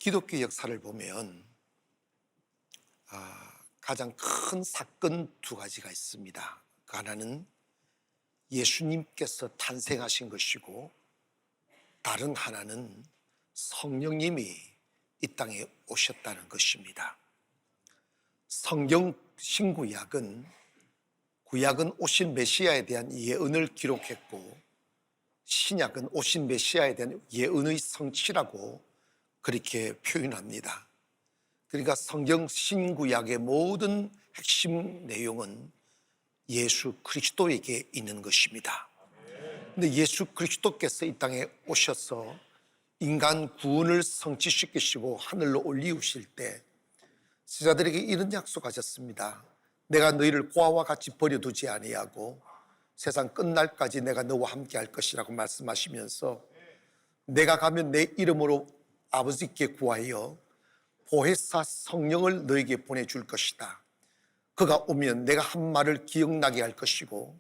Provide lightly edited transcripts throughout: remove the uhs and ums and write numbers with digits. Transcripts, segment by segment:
기독교 역사를 보면 가장 큰 사건 두 가지가 있습니다. 그 하나는 예수님께서 탄생하신 것이고, 다른 하나는 성령님이 이 땅에 오셨다는 것입니다. 성경 신구약은 구약은 오신 메시아에 대한 예언을 기록했고, 신약은 오신 메시아에 대한 예언의 성취라고 그렇게 표현합니다. 그러니까 성경 신구약의 모든 핵심 내용은 예수 그리스도에게 있는 것입니다. 근데 예수 그리스도께서 이 땅에 오셔서 인간 구원을 성취시키시고 하늘로 올리우실 때 제자들에게 이런 약속하셨습니다. 내가 너희를 고아와 같이 버려두지 아니하고 세상 끝날까지 내가 너와 함께 할 것이라고 말씀하시면서, 내가 가면 내 이름으로 아버지께 구하여 보혜사 성령을 너에게 보내줄 것이다. 그가 오면 내가 한 말을 기억나게 할 것이고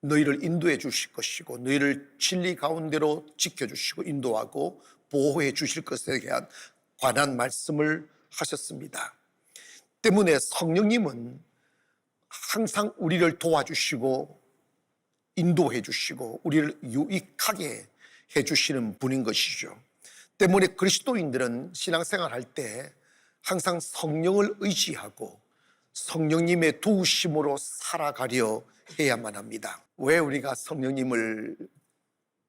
너희를 인도해 주실 것이고 너희를 진리 가운데로 지켜주시고 인도하고 보호해 주실 것에 대한 관한 말씀을 하셨습니다. 때문에 성령님은 항상 우리를 도와주시고 인도해 주시고 우리를 유익하게 해 주시는 분인 것이죠. 때문에 그리스도인들은 신앙생활 할 때 항상 성령을 의지하고 성령님의 도우심으로 살아가려 해야만 합니다. 왜 우리가 성령님을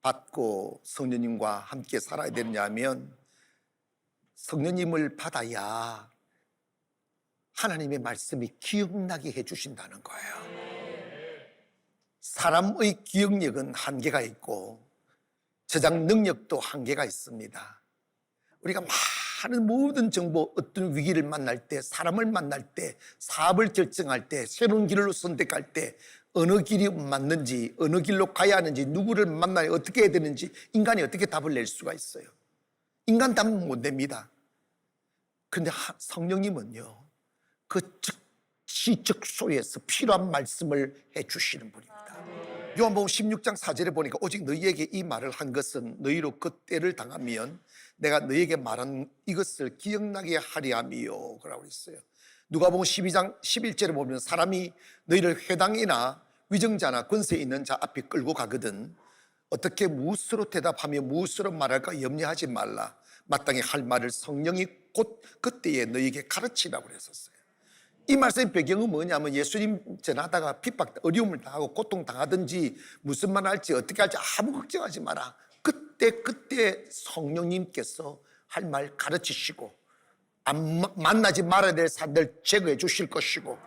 받고 성령님과 함께 살아야 되느냐 하면, 성령님을 받아야 하나님의 말씀이 기억나게 해주신다는 거예요. 사람의 기억력은 한계가 있고 저장 능력도 한계가 있습니다. 우리가 많은 모든 정보, 어떤 위기를 만날 때, 사람을 만날 때, 사업을 결정할 때, 새로운 길을 선택할 때 어느 길이 맞는지, 어느 길로 가야 하는지, 누구를 만나야 어떻게 해야 되는지 인간이 어떻게 답을 낼 수가 있어요? 인간 답은 못 냅니다. 그런데 성령님은요, 그 즉시즉소에서 필요한 말씀을 해주시는 분입니다. 요한복음 16장 4절에 보니까 오직 너희에게 이 말을 한 것은 너희로 그 때를 당하면 내가 너희에게 말한 이것을 기억나게 하리 함이요 그라고 했어요. 누가복음 12장 11절에 보면 사람이 너희를 회당이나 위정자나 권세 있는 자 앞에 끌고 가거든 어떻게 무엇으로 대답하며 무엇으로 말할까 염려하지 말라. 마땅히 할 말을 성령이 곧 그때에 너희에게 가르치라고 했었어요. 이 말씀의 배경은 뭐냐면, 예수님 전하다가 핍박, 어려움을 당하고 고통당하든지 무슨 말 할지 어떻게 할지 아무 걱정하지 마라. 그때 성령님께서 할 말 가르치시고 만나지 말아야 될 사람들 제거해 주실 것이고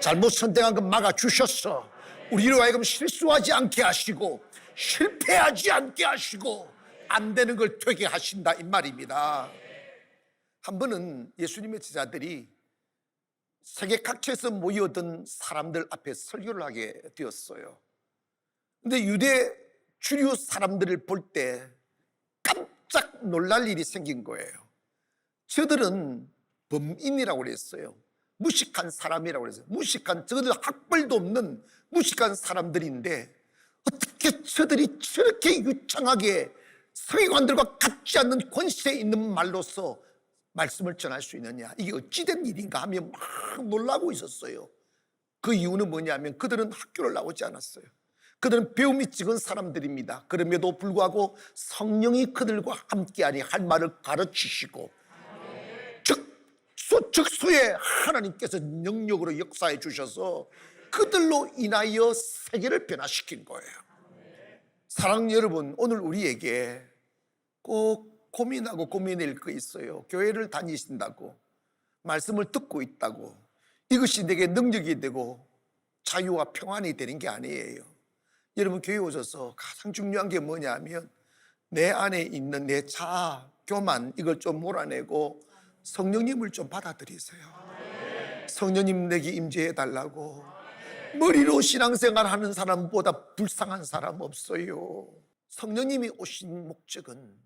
잘못 선택한 거 막아주셔서 우리로 하여금 실수하지 않게 하시고 실패하지 않게 하시고 안 되는 걸 되게 하신다 이 말입니다. 한 번은 예수님의 제자들이 세계 각지에서 모여든 사람들 앞에 설교를 하게 되었어요. 근데 유대 주류 사람들을 볼 때 깜짝 놀랄 일이 생긴 거예요. 저들은 범인이라고 그랬어요. 무식한 사람이라고 그랬어요. 저들 학벌도 없는 무식한 사람들인데 어떻게 저들이 저렇게 유창하게 서기관들과 같지 않는 권세 있는 말로서 말씀을 전할 수 있느냐, 이게 어찌된 일인가 하며 막 놀라고 있었어요. 그 이유는 뭐냐면 그들은 학교를 나오지 않았어요. 그들은 배움이 적은 사람들입니다. 그럼에도 불구하고 성령이 그들과 함께하니 할 말을 가르치시고 즉소에 하나님께서 능력으로 역사해 주셔서 그들로 인하여 세계를 변화시킨 거예요. 사랑하는 여러분, 오늘 우리에게 꼭 고민하고 고민할 거 있어요. 교회를 다니신다고, 말씀을 듣고 있다고 이것이 내게 능력이 되고 자유와 평안이 되는 게 아니에요. 여러분, 교회 오셔서 가장 중요한 게 뭐냐면 내 안에 있는 내 자아, 교만 이걸 좀 몰아내고 성령님을 좀 받아들이세요. 성령님 내게 임재해 달라고. 머리로 신앙생활 하는 사람보다 불쌍한 사람 없어요. 성령님이 오신 목적은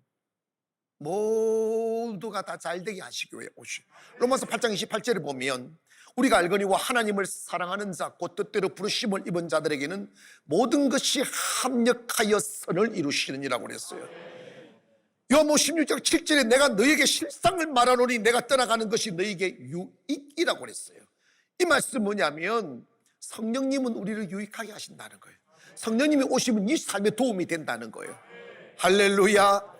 모두가 다 잘되게 하시기 위해 오시. 로마서 8장 28절에 보면 우리가 알거니와 하나님을 사랑하는 자 곧 뜻대로 부르심을 입은 자들에게는 모든 것이 합력하여 선을 이루시느니라고 그랬어요. 요한복음 16장 7절에 내가 너에게 실상을 말하노니 내가 떠나가는 것이 너에게 유익이라고 그랬어요. 이 말씀은 뭐냐면 성령님은 우리를 유익하게 하신다는 거예요. 성령님이 오시면 네 삶에 도움이 된다는 거예요. 할렐루야.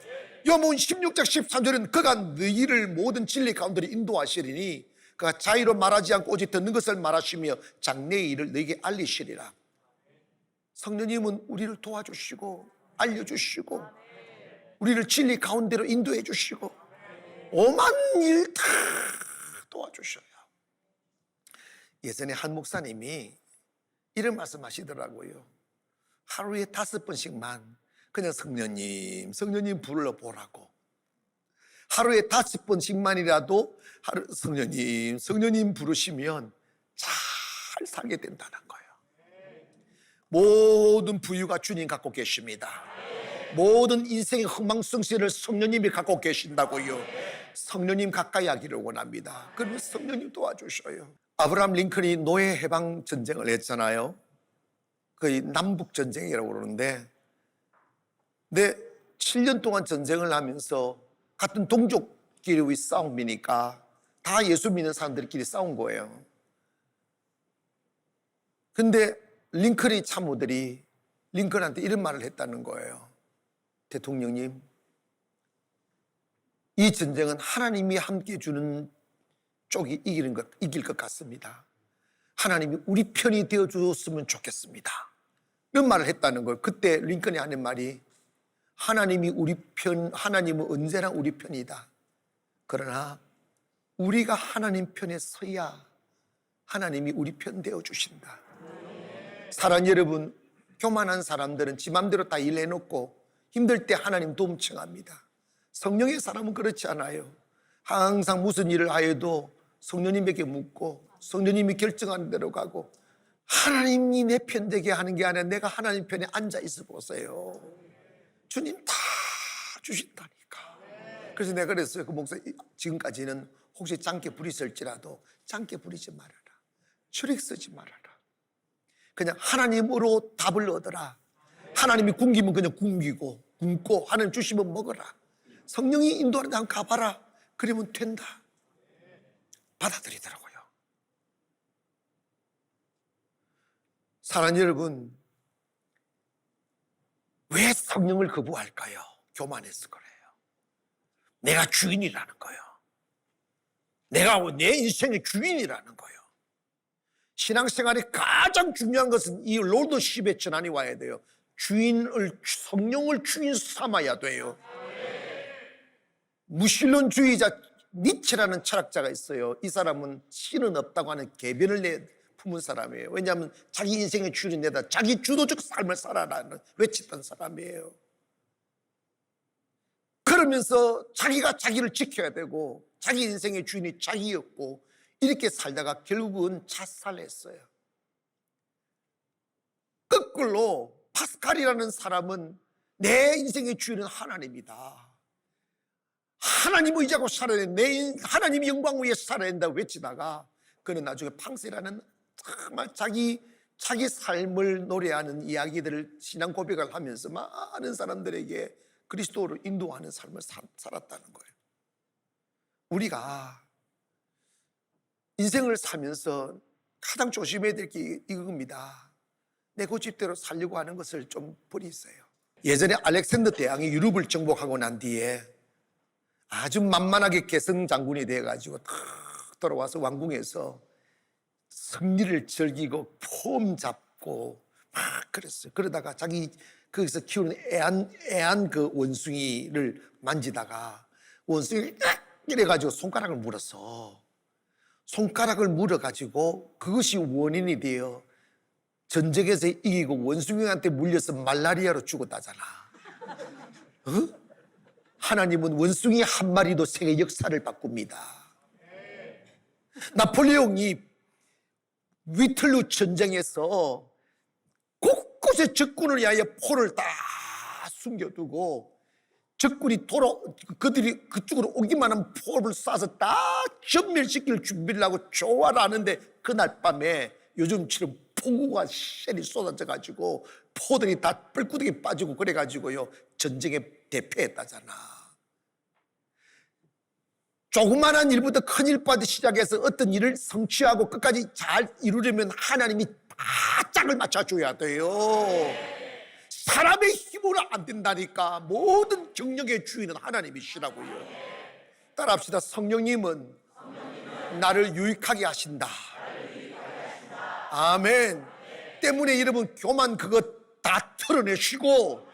요한복음 16장 13절은 그가 너희를 모든 진리 가운데로 인도하시리니 그가 자의로 말하지 않고 오직 듣는 것을 말하시며 장래의 일을 너희에게 알리시리라. 성령님은 우리를 도와주시고 알려주시고 우리를 진리 가운데로 인도해 주시고 오만 일 다 도와주셔요. 예전에 한 목사님이 이런 말씀하시더라고요. 하루에 5번씩만 그냥 성령님 불러보라고. 하루에 5번씩만이라도 성령님 부르시면 잘 살게 된다는 거예요. 모든 부유가 주님 갖고 계십니다. 모든 인생의 흥망성쇠를 성령님이 갖고 계신다고요. 성령님 가까이 하기를 원합니다. 그러면 성령님 도와주셔요. 아브라함 링컨이 노예 해방 전쟁을 했잖아요. 거의 남북 전쟁이라고 그러는데, 근데 7년 동안 전쟁을 하면서 같은 동족끼리의 싸움이니까 다 예수 믿는 사람들끼리 싸운 거예요. 근데 링컨의 참모들이 링컨한테 이런 말을 했다는 거예요. 대통령님, 이 전쟁은 하나님이 함께 주는 쪽이 이길 것 같습니다. 하나님이 우리 편이 되어 주었으면 좋겠습니다. 이런 말을 했다는 거예요. 그때 링컨이 하는 말이 하나님이 우리 편, 하나님은 언제나 우리 편이다. 그러나 우리가 하나님 편에 서야 하나님이 우리 편 되어 주신다. 사랑하는 여러분, 교만한 사람들은 지 맘대로 다 일해놓고 힘들 때 하나님 도움 청합니다. 성령의 사람은 그렇지 않아요. 항상 무슨 일을 하여도 성령님에게 묻고 성령님이 결정하는 대로 가고, 하나님이 내 편 되게 하는 게 아니라 내가 하나님 편에 앉아 있어 보세요. 주님 다 주신다니까. 그래서 내가 그랬어요. 그 목사 지금까지는 혹시 장께 불이 쓸지라도 장께 부리지 말아라. 추릭 쓰지 말아라. 그냥 하나님으로 답을 얻어라. 하나님이 굶기면 그냥 굶고 하나님 주시면 먹어라. 성령이 인도하는 데 한번 가봐라. 그러면 된다. 받아들이더라고요. 사랑하는 여러분, 왜 성령을 거부할까요? 교만해서 그래요. 내가 주인이라는 거예요. 내가 내 인생의 주인이라는 거예요. 신앙생활에 가장 중요한 것은 이 롤더십의 전환이 와야 돼요. 성령을 주인 삼아야 돼요. 무신론주의자 니체라는 철학자가 있어요. 이 사람은 신은 없다고 하는 개변을 품은 사람이에요. 왜냐하면 자기 인생의 주인이 내다 자기 주도적 삶을 살아라는 외쳤던 사람이에요. 그러면서 자기가 자기를 지켜야 되고 자기 인생의 주인이 자기였고 이렇게 살다가 결국은 자살했어요. 거꾸로 파스칼이라는 사람은 내 인생의 주인은 하나님이다. 하나님을 의지하고 살아야 돼. 하나님이 영광 위에 살아야 된다고 외치다가 그는 나중에 팡세라는 정말 자기 삶을 노래하는 이야기들을 신앙 고백을 하면서 많은 사람들에게 그리스도로 인도하는 삶을 살았다는 거예요. 우리가 인생을 살면서 가장 조심해야 될 게 이겁니다. 내 고집대로 살려고 하는 것을 좀 버리세요. 예전에 알렉산더 대왕이 유럽을 정복하고 난 뒤에 아주 만만하게 개성 장군이 돼가지고 탁 돌아와서 왕궁에서 승리를 즐기고 폼 잡고 막 그랬어요. 그러다가 자기 거기서 키우는 애한 그 원숭이를 만지다가 원숭이를 이래가지고 손가락을 물었어. 손가락을 물어가지고 그것이 원인이 되어 전쟁에서 이기고 원숭이한테 물려서 말라리아로 죽었다잖아. 어? 하나님은 원숭이 한 마리도 세계 역사를 바꿉니다. 나폴레옹이 위틀루 전쟁에서 곳곳에 적군을 위하여 포를 다 숨겨두고 적군이 그들이 그쪽으로 오기만 하면 포를 쏴서 다 전멸시킬 준비를 하고 조화를 하는데 그날 밤에 요즘처럼 폭우가 셀이 쏟아져가지고 포들이 다 뿔구덩이 빠지고 그래가지고요 전쟁에 대패했다잖아. 조그마한 일부터 큰 일부터 시작해서 어떤 일을 성취하고 끝까지 잘 이루려면 하나님이 다 짝을 맞춰줘야 돼요. 사람의 힘으로 안 된다니까. 모든 경력의 주인은 하나님이시라고요. 따라합시다. 성령님은 나를 유익하게 하신다. 아멘. 때문에 여러분 교만 그것 다 털어내시고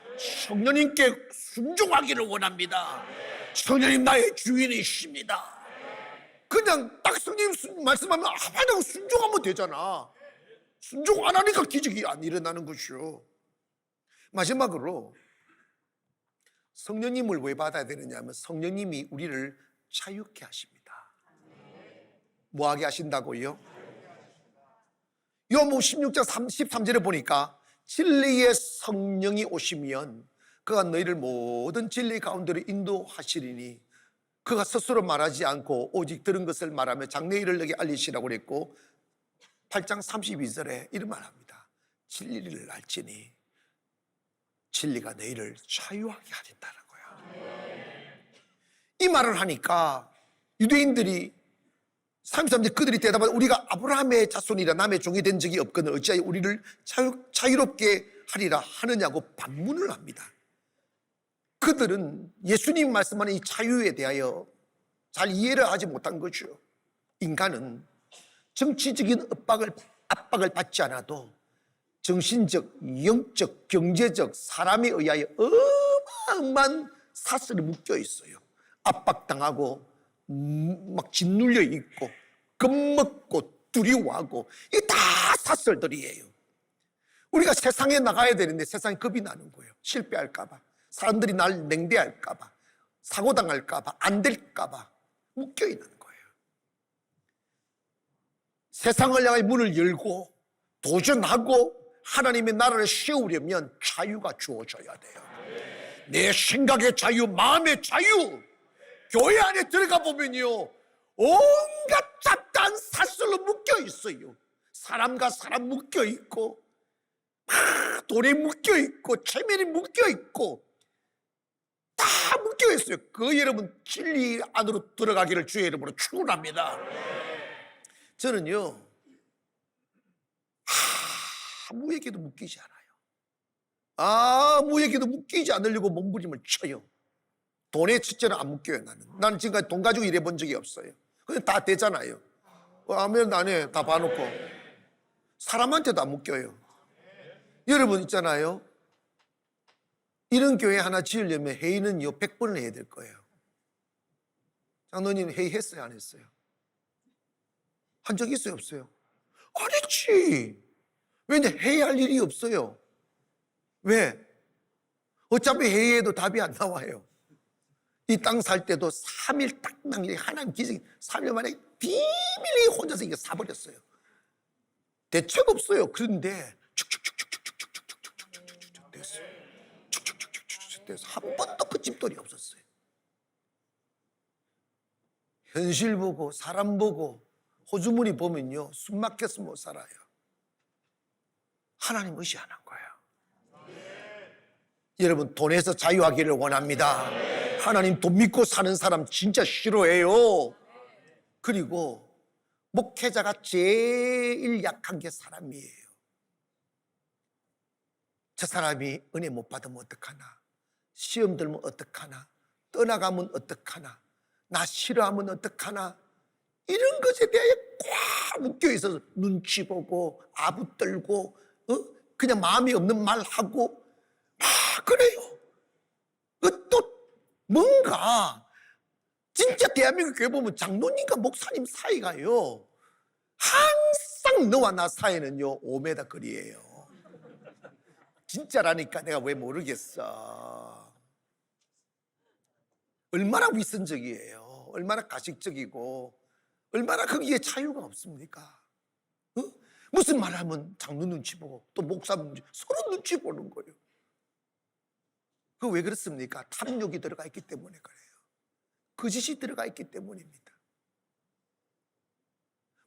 성령님께 순종하기를 원합니다. 성령님 나의 주인이십니다. 그냥 딱 성령님 말씀하면 하나님 순종하면 되잖아. 순종 안 하니까 기적이 안 일어나는 것이요. 마지막으로 성령님을 왜 받아야 되느냐 하면 성령님이 우리를 자유케 하십니다. 뭐 하게 하신다고요? 요한복음 16장 33절에 보니까 진리의 성령이 오시면 그가 너희를 모든 진리 가운데로 인도하시리니 그가 스스로 말하지 않고 오직 들은 것을 말하며 장래일을 너에게 알리시라고 그랬고 8장 32절에 이런 말합니다. 진리를 알지니 진리가 너희를 자유하게 하린다는 거야. 이 말을 하니까 유대인들이 33절 그들이 대답하되 우리가 아브라함의 자손이라 남의 종이 된 적이 없거늘 어찌하여 우리를 자유롭게 하리라 하느냐고 반문을 합니다. 그들은 예수님 말씀하는 이 자유에 대하여 잘 이해를 하지 못한 거죠. 인간은 정치적인 압박을 받지 않아도 정신적, 영적, 경제적 사람에 의하여 어마어마한 사슬에 묶여 있어요. 압박당하고 막 짓눌려 있고 겁먹고 두려워하고 이게 다 사슬들이에요. 우리가 세상에 나가야 되는데 세상에 겁이 나는 거예요. 실패할까 봐, 사람들이 날 냉대할까 봐, 사고당할까 봐, 안 될까 봐 묶여 있는 거예요. 세상을 향해 문을 열고 도전하고 하나님의 나라를 세우려면 자유가 주어져야 돼요. 내 생각의 자유, 마음의 자유. 교회 안에 들어가 보면요 온갖 잡다한 사슬로 묶여 있어요. 사람과 사람 묶여 있고 돈에 묶여 있고 체면이 묶여 있고 다 묶여 있어요. 그 여러분 진리 안으로 들어가기를 주의 이름으로 축원합니다. 저는요 아무에게도 묶이지 않아요. 아무에게도 묶이지 않으려고 몸부림을 쳐요. 돈에 진짜는 안 묶여요. 나는 지금까지 돈 가지고 일해본 적이 없어요. 그냥 다 되잖아요. 하면 안 해. 다 봐놓고. 사람한테도 안 묶여요. 여러분 있잖아요. 이런 교회 하나 지으려면 회의는요 100번을 해야 될 거예요. 장로님 회의했어요? 안 했어요? 한 적 있어요? 없어요? 안 했지. 왜냐면 회의할 일이 없어요. 왜? 어차피 회의해도 답이 안 나와요. 이 땅 살 때도 3일 딱 남기니 하나님 기적이 3일 만에 비밀리 혼자서 이게 사버렸어요. 대책 없어요. 그런데 축축축축축축축축축축축축 됐어요. 축축축축축축 돼서 한 번도 그 집돌이 없었어요. 현실 보고 사람 보고 호주머니 보면요 숨 막혀서 못 살아요. 하나님 의지하는 거예요. 여러분 돈에서 자유하기를 원합니다. 하나님 돈 믿고 사는 사람 진짜 싫어해요. 그리고 목회자가 제일 약한 게 사람이에요. 저 사람이 은혜 못 받으면 어떡하나, 시험 들면 어떡하나, 떠나가면 어떡하나, 나 싫어하면 어떡하나, 이런 것에 대해 꽉 묶여 있어서 눈치 보고 아부 떨고 그냥 마음이 없는 말 하고 그래요. 또 뭔가 진짜 대한민국 교회 보면 장로님과 목사님 사이가요 항상 너와 나 사이는요 5m 거리예요. 진짜라니까 내가 왜 모르겠어. 얼마나 위선적이에요. 얼마나 가식적이고 얼마나 거기에 자유가 없습니까? 무슨 말하면 장로 눈치 보고 또 목사 눈치, 서로 눈치 보는 거예요. 그 왜 그렇습니까? 탐욕이 들어가 있기 때문에 그래요. 거짓이 들어가 있기 때문입니다.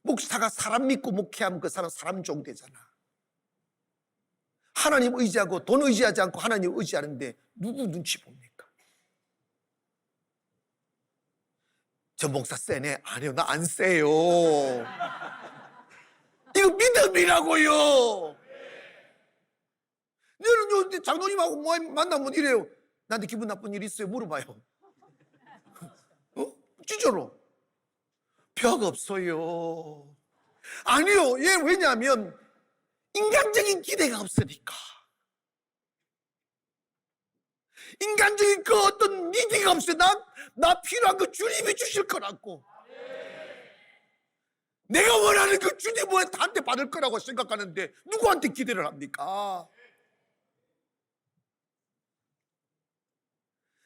목사가 사람 믿고 목회하면 그 사람 종 되잖아. 하나님 의지하고 돈 의지하지 않고 하나님 의지하는데 누구 눈치 봅니까? 저 목사 세네. 아니요, 나 안 세요. 이거 믿음이라고요. 너는 장로님하고 뭐 만나면 이래요. 나한테 기분 나쁜 일 있어요? 물어봐요. 진짜로. 벽 없어요. 아니요. 얘 왜냐하면 인간적인 기대가 없으니까. 인간적인 그 어떤 니디가 없어요. 나 필요한 그 주님이 주실 거라고. 내가 원하는 그 주님은 나한테 받을 거라고 생각하는데 누구한테 기대를 합니까?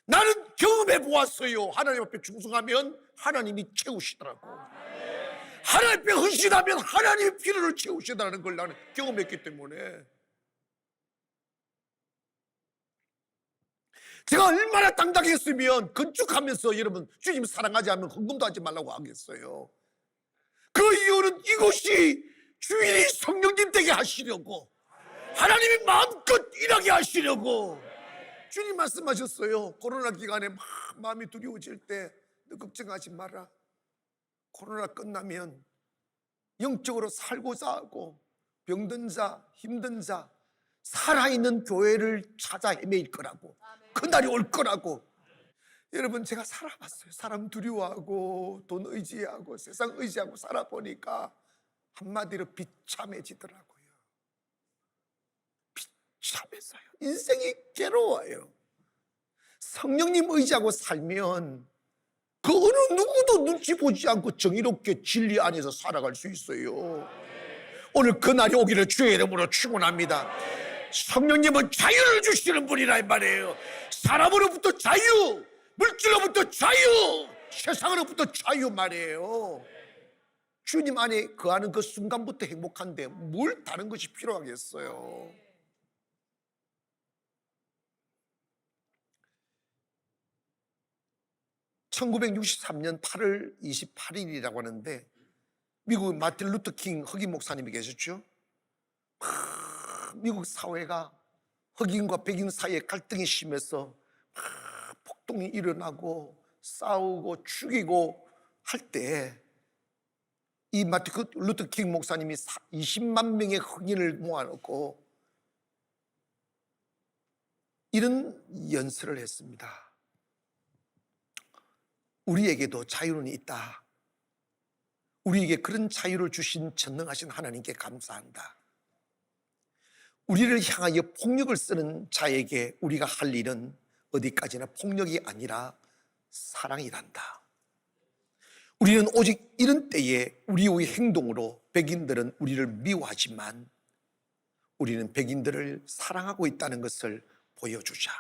나는 경험해 보았어요. 하나님 앞에 충성하면 하나님이 채우시더라고. 하나님 앞에 헌신하면 하나님이 필요를 채우시더라는 걸 나는 경험했기 때문에. 제가 얼마나 당당했으면 건축하면서 여러분 주님 사랑하지 않으면 헌금도 하지 말라고 하겠어요. 그 이유는 이곳이 주인이 성령님 되게 하시려고, 하나님이 마음껏 일하게 하시려고. 주님 말씀하셨어요. 코로나 기간에 막 마음이 두려워질 때 너 걱정하지 마라. 코로나 끝나면 영적으로 살고자 하고 병든 자, 힘든 자, 살아있는 교회를 찾아 헤매일 거라고. 그날이 올 거라고. 여러분, 제가 살아봤어요. 사람 두려워하고 돈 의지하고 세상 의지하고 살아보니까 한마디로 비참해지더라고요. 비참해서요. 인생이 괴로워요. 성령님 의지하고 살면 그 어느 누구도 눈치 보지 않고 정의롭게 진리 안에서 살아갈 수 있어요. 오늘 그날이 오기를 주의 이름으로 축원합니다. 성령님은 자유를 주시는 분이라 이 말이에요. 사람으로부터 자유, 물질로부터 자유, 세상으로부터 자유 말이에요. 주님 안에 거하는 그 순간부터 행복한데 뭘 다른 것이 필요하겠어요. (1963년 8월 28일이라고 하는데) 미국 마틴 루터 킹 흑인 목사님이 계셨죠. 미국 사회가 흑인과 백인 사이에 갈등이 심해서 폭동이 일어나고 싸우고 죽이고 할 때 이 마틴 루터 킹 목사님이 20만 명의 흑인을 모아놓고 이런 연설을 했습니다. 우리에게도 자유는 있다. 우리에게 그런 자유를 주신 전능하신 하나님께 감사한다. 우리를 향하여 폭력을 쓰는 자에게 우리가 할 일은 어디까지나 폭력이 아니라 사랑이란다. 우리는 오직 이런 때에 우리의 행동으로 백인들은 우리를 미워하지만 우리는 백인들을 사랑하고 있다는 것을 보여주자.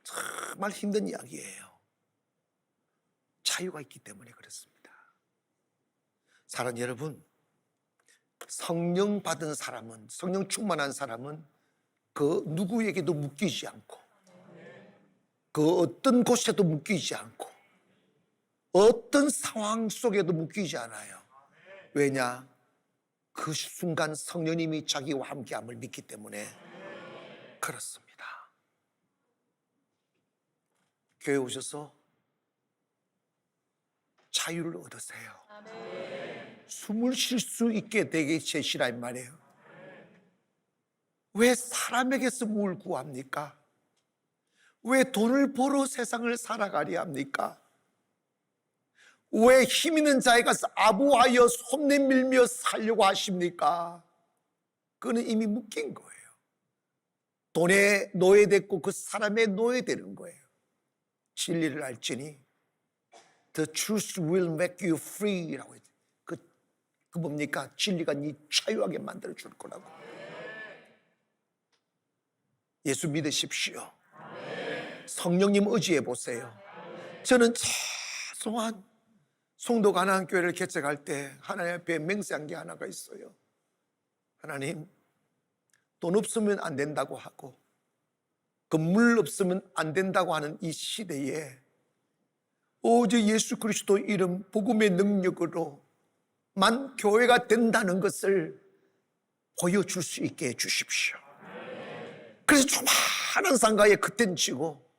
정말 힘든 이야기예요. 자유가 있기 때문에 그렇습니다. 사랑하는 여러분, 성령 받은 사람은, 성령 충만한 사람은 그 누구에게도 묶이지 않고 그 어떤 곳에도 묶이지 않고 어떤 상황 속에도 묶이지 않아요. 왜냐? 그 순간 성령님이 자기와 함께함을 믿기 때문에 그렇습니다. 교회 오셔서 자유를 얻으세요. 숨을 쉴 수 있게 되게 제시란 말이에요. 왜 사람에게서 뭘 구합니까? 왜 돈을 벌어 세상을 살아가려 합니까? 왜 힘 있는 자에 가서 아부하여 손 내밀며 살려고 하십니까? 그는 이미 묶인 거예요. 돈에 노예됐고 그 사람에 노예되는 거예요. 진리를 알지니 The truth will make you free라고 했죠. 그 뭡니까? 진리가 네 자유하게 만들어 줄 거라고. 예수 믿으십시오. 성령님 의지해 보세요. 저는 최소한 송도 가나안교회를 개척할 때 하나님 앞에 맹세한 게 하나가 있어요. 하나님, 돈 없으면 안 된다고 하고 건물 없으면 안 된다고 하는 이 시대에 오직 예수 그리스도 이름 복음의 능력으로만 교회가 된다는 것을 보여줄 수 있게 해주십시오. 그래서 조그마한 상가에 그땐 치고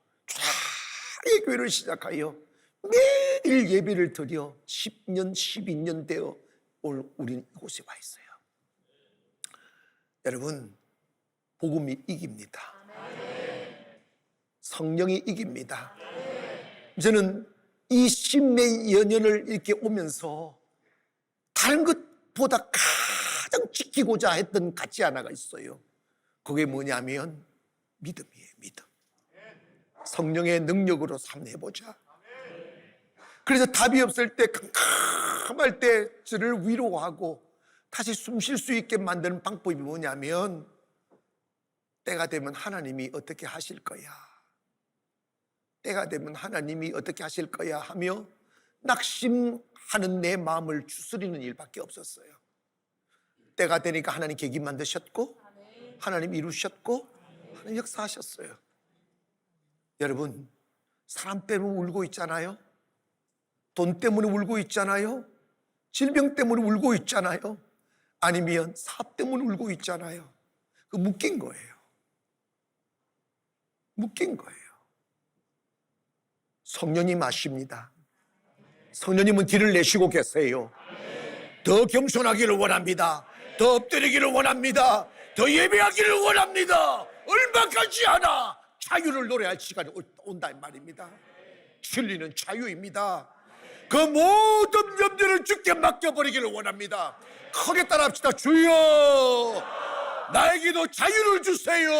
사랑의 교회를 시작하여 매일 예배를 드려 10년, 12년 되어 우리는 이곳에 와 있어요. 여러분, 복음이 이깁니다. 성령이 이깁니다. 저는 이 10년 연연을 이렇게 오면서 다른 것보다 가장 지키고자 했던 가치 하나가 있어요. 그게 뭐냐면 믿음이에요. 믿음. 성령의 능력으로 삼해보자. 그래서 답이 없을 때, 캄캄할 때 저를 위로하고 다시 숨 쉴 수 있게 만드는 방법이 뭐냐면, 때가 되면 하나님이 어떻게 하실 거야, 때가 되면 하나님이 어떻게 하실 거야 하며 낙심하는 내 마음을 추스리는 일밖에 없었어요. 때가 되니까 하나님 계기 만드셨고, 하나님 이루셨고, 하나님 역사하셨어요. 여러분, 사람 때문에 울고 있잖아요. 돈 때문에 울고 있잖아요. 질병 때문에 울고 있잖아요. 아니면 사업 때문에 울고 있잖아요. 그 묶인 거예요. 묶인 거예요. 성령님 아십니다. 성령님은 길을 내시고 계세요. 더 겸손하기를 원합니다. 더 엎드리기를 원합니다. 더 예배하기를 원합니다. 얼마까지 하나 자유를 노래할 시간이 온다 이 말입니다. 진리는 자유입니다. 그 모든 염려를 주께 맡겨버리기를 원합니다. 크게 따라합시다. 주여, 나에게도 자유를 주세요.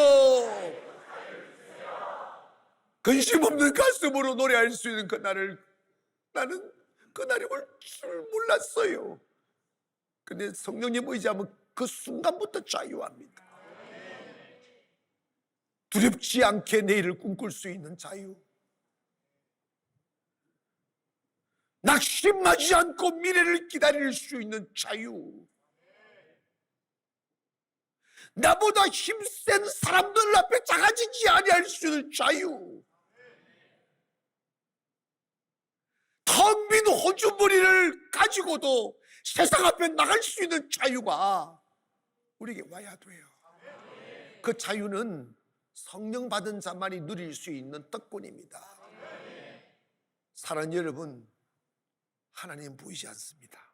근심 없는 가슴으로 노래할 수 있는 그날을, 나는 그날이 올 줄 몰랐어요. 근데 성령님 의지하면 그 순간부터 자유합니다. 두렵지 않게 내일을 꿈꿀 수 있는 자유, 낙심하지 않고 미래를 기다릴 수 있는 자유, 나보다 힘센 사람들 앞에 작아지지 아니할 수 있는 자유, 텅 빈 호주머니를 가지고도 세상 앞에 나갈 수 있는 자유가 우리에게 와야 돼요. 그 자유는 성령 받은 자만이 누릴 수 있는 특권입니다. 사랑하는 여러분, 하나님 보이지 않습니다.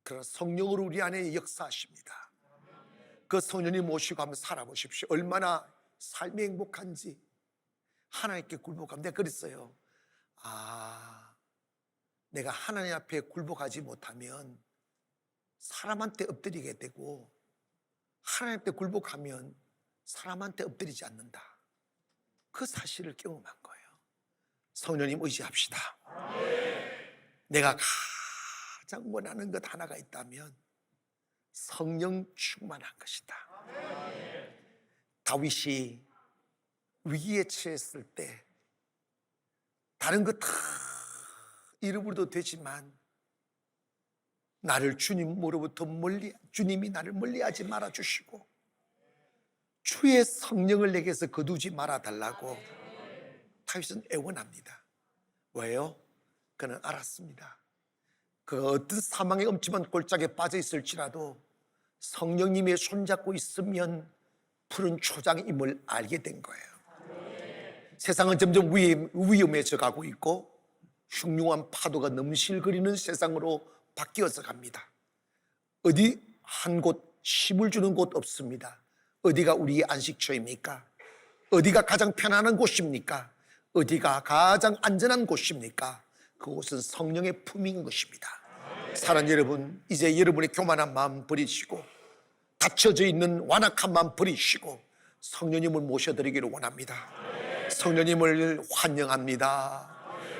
그러나 성령으로 우리 안에 역사하십니다. 그 성령님 모시고 한번 살아보십시오. 얼마나 삶이 행복한지. 하나님께 굴복하면, 내가 그랬어요. 내가 하나님 앞에 굴복하지 못하면 사람한테 엎드리게 되고, 하나님 앞에 굴복하면 사람한테 엎드리지 않는다. 그 사실을 경험한 거예요. 성령님 의지합시다. 내가 가장 원하는 것 하나가 있다면 성령 충만한 것이다. 다윗이 위기에 처했을 때 다른 거 다 잃어버려도 되지만 나를 주님으로부터 주님이 나를 멀리하지 말아 주시고 주의 성령을 내게서 거두지 말아 달라고 다윗은 애원합니다. 왜요? 그는 알았습니다. 그 어떤 사망의 엄침한 골짜기에 빠져 있을지라도 성령님의 손잡고 있으면 푸른 초장임을 알게 된 거예요. 세상은 점점 위험해져 가고 있고 흉흉한 파도가 넘실거리는 세상으로 바뀌어서 갑니다. 어디 한 곳 힘을 주는 곳 없습니다. 어디가 우리의 안식처입니까? 어디가 가장 편안한 곳입니까? 어디가 가장 안전한 곳입니까? 그곳은 성령의 품인 것입니다. 사랑하는 여러분, 이제 여러분의 교만한 마음 버리시고 닫혀져 있는 완악한 마음 버리시고 성령님을 모셔드리기를 원합니다. 성령님을 환영합니다.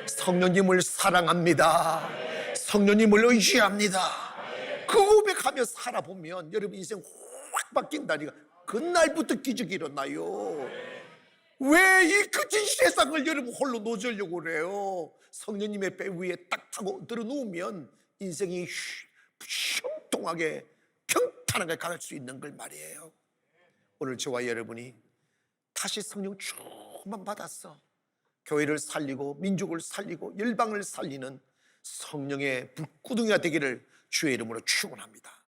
성령님을 사랑합니다. 성령님을 의지합니다. 그 고백하며 살아보면 여러분 인생 확 바뀐다니까. 그날부터 기적이 일어나요. 왜 이 거친 세상을 여러분 홀로 놓으려고 그래요? 성령님의 배 위에 딱 타고 들어 누우면 인생이 형통하게 평탄하게 갈 수 있는 걸 말이에요. 오늘 저와 여러분이 다시 성령 충만 받았어 교회를 살리고 민족을 살리고 열방을 살리는 성령의 불구덩이가 되기를 주의 이름으로 축원합니다.